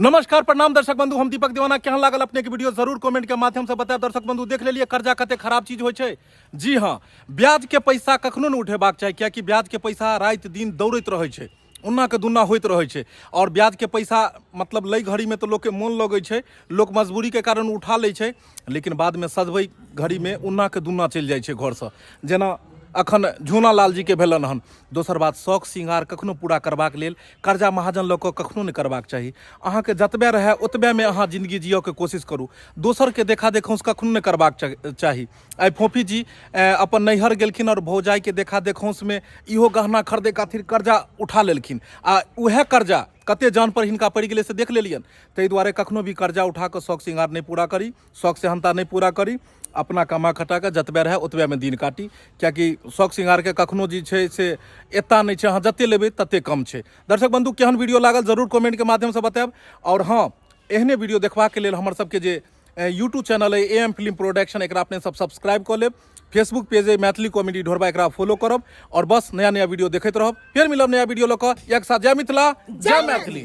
नमस्कार प्रणाम दर्शक बंधु हम दीपक दीवाना केहन लागल अपने के वीडियो जरूर कमेंट के माध्यम से बताएब। दर्शक बंधु देख लेलिए कर्जा कते खराब चीज होय छै। जी हाँ ब्याज के पैसा कखनो नहीं उठेबाक चाही कियाकि ब्याज के पैसा रात दिन दौड़ैत रहै छै उन्ना के दुन्ना होइत रहै छै और ब्याज के पैसा मतलब लै घड़ी में तो लोग के मोन लगै छै लोग मजबूरी के कारण उठा लै छै लेकिन बाद में सधबै घड़ी में उन्ना के दुन्ना चलि जाइ छै घर से जेना अखन झूना लाल जी के भेलन हन। दोसर बात शौक श्रृंगार कखनो पूरा करबाक लेल कर्जा महाजन लऽ कऽ कखनो नहीं करबाक चाही। अहाँ के जतबे रहे ओतबे में अहाँ जिंदगी जियो के कोशिश करू दोसर के देखा देखौंस कखनो नहीं करबाक चाही। आई फोफी जी अपन नैहर गेलखिन और भौजाई के देखा देखौंस में इहो गहना खरीदे खातिर कर्जा उठा लेलखिन आ उहे कर्जा कते जान पर हिनका पड़ि गेलै से देख लेलियन। ताहि दुआरे कखनो भी कर्जा उठा कऽ शौक श्रृंगार नहीं पूरा करी, शौक सेहनता नहीं पूरा करी, अपना कमा खटा कऽ जतबे रहै ओतबे में दिन काटी, कियाकि शौक श्रृंगार के कखनो जे छै से एता नहीं छै, अहाँ जते लेबै तते कम छै। दर्शक बंधु केहन वीडियो लागल जरूर कमेंट के माध्यम से बतायब। और हाँ, एहने वीडियो देखबाक के लेल हमर सबके जे यूट्यूब चैनल है AM फिल्म प्रोडक्शन, एकरा अपने सब सब्सक्राइब कऽ लेब। फेसबुक पेज है मैथिली कॉमेडी ढोरबा, एकरा फॉलो करब और बस नया नया वीडियो देखैत रहब। फिर मिलब नया वीडियो लऽ कऽ, एक साथ। जय मिथिला, जय मैथिली।